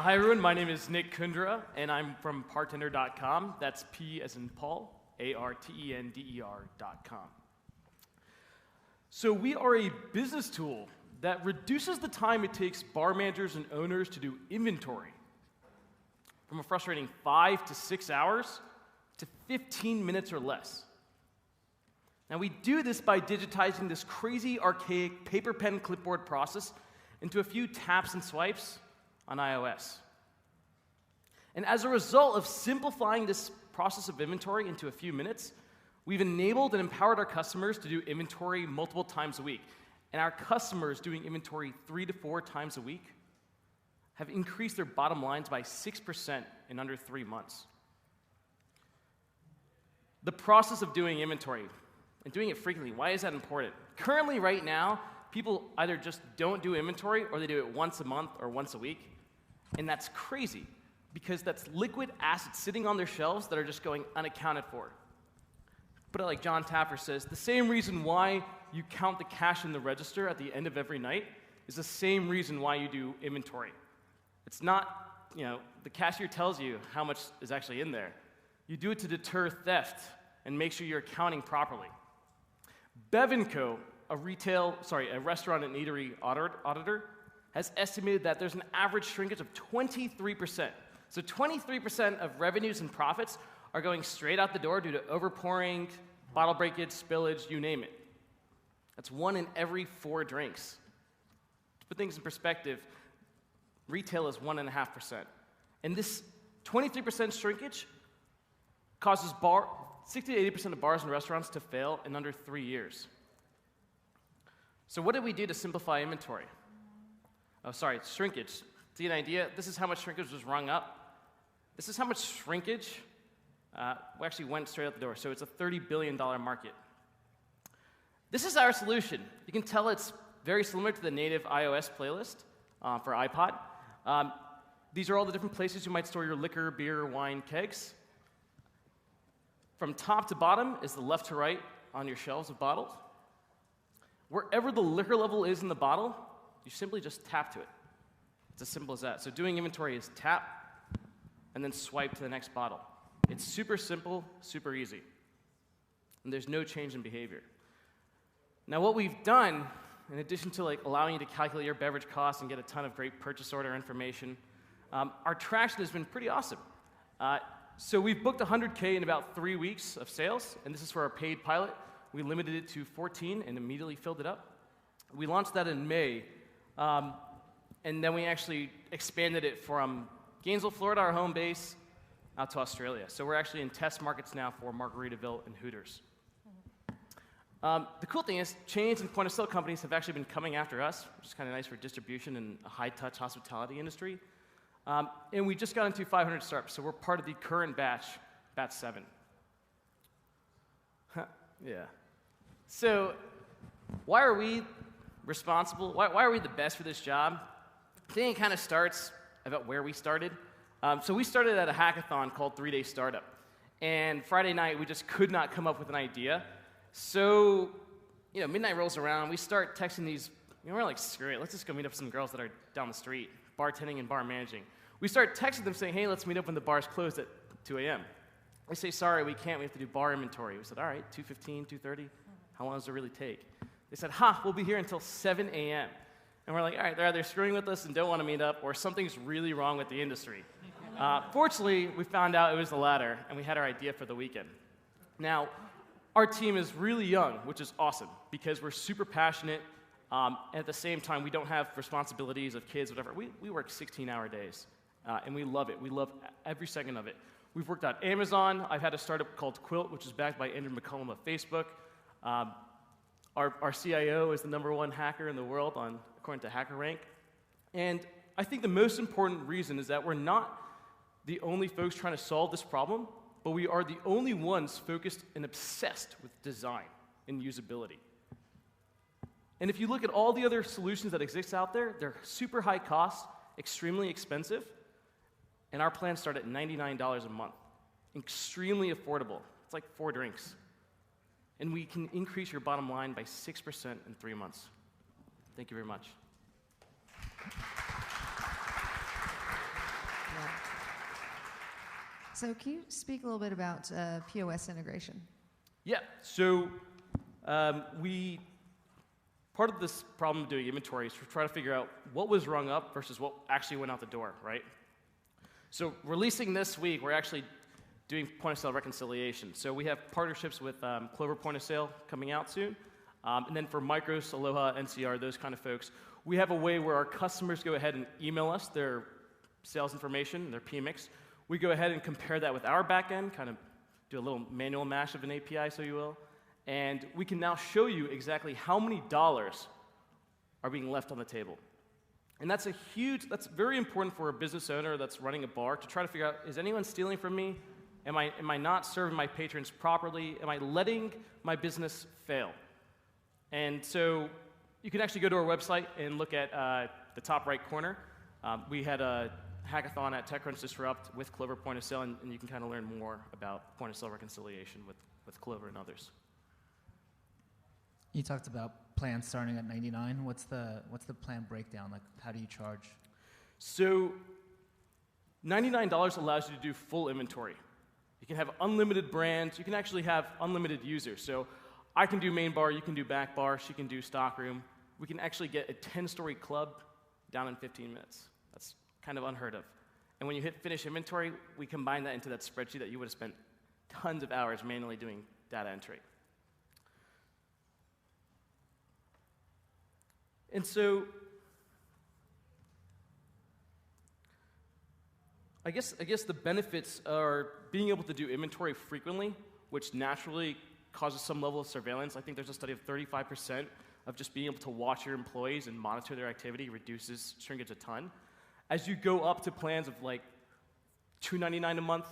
Hi everyone, my name is Nick Kundra, and I'm from Partender.com. That's P as in Paul, ARTENDER.com. So we are a business tool that reduces the time it takes bar managers and owners to do inventory from a frustrating 5 to 6 hours to 15 minutes or less. Now we do this by digitizing this crazy, archaic paper pen clipboard process into a few taps and swipes on iOS. And as a result of simplifying this process of inventory into a few minutes, we've enabled and empowered our customers to do inventory multiple times a week. And our customers doing inventory 3 to 4 times a week have increased their bottom lines by 6% in under 3 months. The process of doing inventory and doing it frequently, why is that important? Currently, right now, people either just don't do inventory or they do it once a month or once a week. And that's crazy because that's liquid assets sitting on their shelves that are just going unaccounted for. But like John Taffer says, the same reason why you count the cash in the register at the end of every night is the same reason why you do inventory. It's not, the cashier tells you how much is actually in there. You do it to deter theft and make sure you're accounting properly. Bev & Co., a restaurant and eatery auditor, has estimated that there's an average shrinkage of 23%. So 23% of revenues and profits are going straight out the door due to overpouring, bottle breakage, spillage, you name it. That's 1 in every 4 drinks. To put things in perspective, retail is 1.5%. And this 23% shrinkage causes 60 to 80% of bars and restaurants to fail in under 3 years. So what did we do to simplify inventory? Shrinkage. To get an idea, this is how much shrinkage was rung up. This is how much shrinkage actually went straight out the door. So it's a $30 billion market. This is our solution. You can tell it's very similar to the native iOS playlist for iPod. These are all the different places you might store your liquor, beer, wine, kegs. From top to bottom is the left to right on your shelves of bottles. Wherever the liquor level is in the bottle, you simply just tap to it. It's as simple as that. So doing inventory is tap and then swipe to the next bottle. It's super simple, super easy. And there's no change in behavior. Now what we've done, in addition to allowing you to calculate your beverage costs and get a ton of great purchase order information, our traction has been pretty awesome. So we've booked 100K in about 3 weeks of sales, and this is for our paid pilot. We limited it to 14 and immediately filled it up. We launched that in May, and then we actually expanded it from Gainesville, Florida, our home base, out to Australia. So we're actually in test markets now for Margaritaville and Hooters. The cool thing is, chains and point-of-sale companies have actually been coming after us, which is kind of nice for distribution in a high-touch hospitality industry. And we just got into 500 startups, so we're part of the current batch 7. Yeah. So why are we responsible? Why are we the best for this job? I think it kind of starts about where we started. So we started at a hackathon called 3 Day Startup. And Friday night, we just could not come up with an idea. So, midnight rolls around. We start texting these. We're like, screw it. Let's just go meet up with some girls that are down the street, bartending and bar managing. We start texting them saying, hey, let's meet up when the bar's closed at 2 a.m. They say, sorry, we can't. We have to do bar inventory. We said, all right, 2:15, 2:30. How long does it really take? They said, we'll be here until 7 a.m. And we're like, all right, they're either screwing with us and don't want to meet up, or something's really wrong with the industry. Fortunately, we found out it was the latter, and we had our idea for the weekend. Now, our team is really young, which is awesome, because we're super passionate, and at the same time, we don't have responsibilities of kids, whatever. We work 16-hour days, and we love it. We love every second of it. We've worked at Amazon. I've had a startup called Quilt, which is backed by Andrew McCullum of Facebook. Our CIO is the #1 hacker in the world according to HackerRank. And I think the most important reason is that we're not the only folks trying to solve this problem, but we are the only ones focused and obsessed with design and usability. And if you look at all the other solutions that exist out there, they're super high cost, extremely expensive, and our plans start at $99 a month. Extremely affordable. It's like 4 drinks. And we can increase your bottom line by 6% in 3 months. Thank you very much. Yeah. So can you speak a little bit about POS integration? Yeah, so part of this problem of doing inventory is to try to figure out what was rung up versus what actually went out the door, right? So releasing this week, we're actually doing point-of-sale reconciliation. So we have partnerships with Clover Point of Sale coming out soon. And then for Micros, Aloha, NCR, those kind of folks, we have a way where our customers go ahead and email us their sales information, their PMIX. We go ahead and compare that with our backend, kind of do a little manual mash of an API, so you will. And we can now show you exactly how many dollars are being left on the table. And that's very important for a business owner that's running a bar to try to figure out, is anyone stealing from me? Am I not serving my patrons properly? Am I letting my business fail? And so you can actually go to our website and look at the top right corner. We had a hackathon at TechCrunch Disrupt with Clover Point of Sale, and you can kind of learn more about point of sale reconciliation with Clover and others. You talked about plans starting at $99. What's the plan breakdown? Like, how do you charge? So $99 allows you to do full inventory. You can have unlimited brands. You can actually have unlimited users. So I can do main bar, you can do back bar, she can do stockroom. We can actually get a 10-story club down in 15 minutes. That's kind of unheard of. And when you hit finish inventory, we combine that into that spreadsheet that you would have spent tons of hours manually doing data entry. And so I guess the benefits are being able to do inventory frequently, which naturally causes some level of surveillance. I think there's a study of 35% of just being able to watch your employees and monitor their activity reduces shrinkage a ton. As you go up to plans of like $299 a month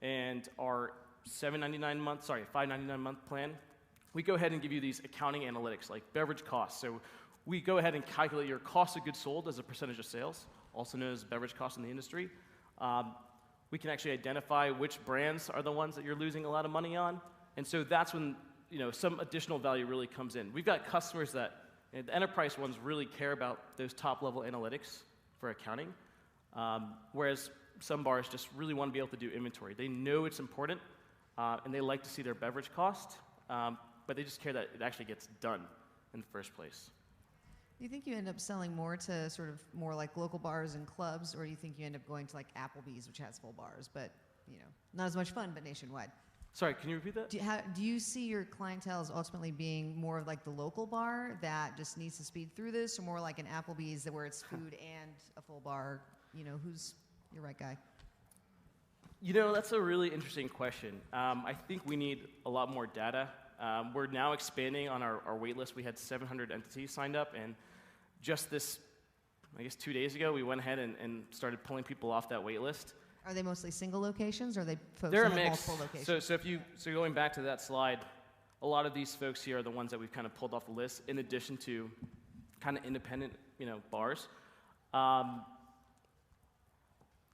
and our $599 a month plan, we go ahead and give you these accounting analytics like beverage costs. So we go ahead and calculate your cost of goods sold as a percentage of sales, also known as beverage cost in the industry. We can actually identify which brands are the ones that you're losing a lot of money on. And so that's when some additional value really comes in. We've got customers that, the enterprise ones really care about those top-level analytics for accounting, whereas some bars just really want to be able to do inventory. They know it's important, and they like to see their beverage cost, but they just care that it actually gets done in the first place. Do you think you end up selling more to sort of more like local bars and clubs, or do you think you end up going to like Applebee's, which has full bars, but not as much fun, but nationwide? Sorry, can you repeat that? Do you see your clientele as ultimately being more of like the local bar that just needs to speed through this, or more like an Applebee's where it's food and a full bar? Who's your right guy? That's a really interesting question. I think we need a lot more data. We're now expanding on our wait list. We had 700 entities signed up, and just this, 2 days ago, we went ahead and started pulling people off that wait list. Are they mostly single locations, or are they folks They're that a have mix. multiple locations? So going back to that slide, a lot of these folks here are the ones that we've kind of pulled off the list, in addition to kind of independent, bars.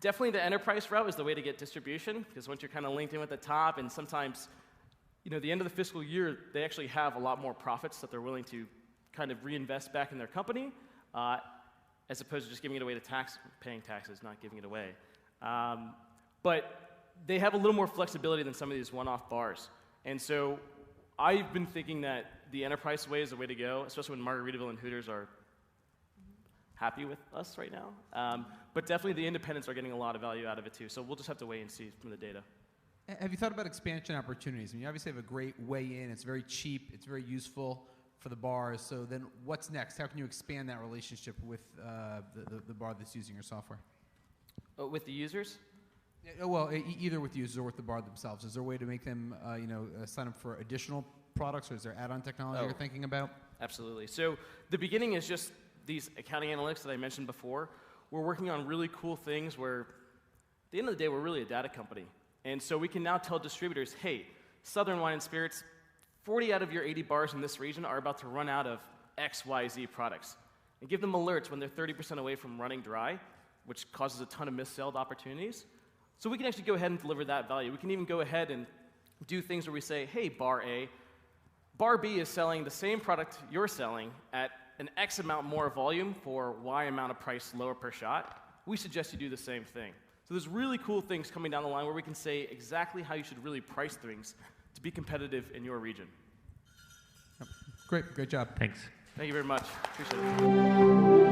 Definitely the enterprise route is the way to get distribution, because once you're kind of linked in with the top, and sometimes, the end of the fiscal year, they actually have a lot more profits that they're willing to kind of reinvest back in their company, as opposed to just giving it away to paying taxes, not giving it away. But they have a little more flexibility than some of these one-off bars. And so I've been thinking that the enterprise way is the way to go, especially when Margaritaville and Hooters are happy with us right now. But definitely the independents are getting a lot of value out of it too. So we'll just have to wait and see from the data. Have you thought about expansion opportunities? I mean, you obviously have a great way in. It's very cheap. It's very useful for the bars. So then what's next? How can you expand that relationship with the bar that's using your software? With the users? Well, either with the users or with the bar themselves. Is there a way to make them sign up for additional products, or is there add-on technology you're thinking about? Absolutely. So the beginning is just these accounting analytics that I mentioned before. We're working on really cool things where, at the end of the day, we're really a data company. And so we can now tell distributors, hey, Southern Wine and Spirits, 40 out of your 80 bars in this region are about to run out of XYZ products. And give them alerts when they're 30% away from running dry, which causes a ton of mis-sold opportunities. So we can actually go ahead and deliver that value. We can even go ahead and do things where we say, hey, Bar A, Bar B is selling the same product you're selling at an X amount more volume for Y amount of price lower per shot. We suggest you do the same thing. So there's really cool things coming down the line where we can say exactly how you should really price things to be competitive in your region. Great job. Thanks. Thank you very much. Appreciate it.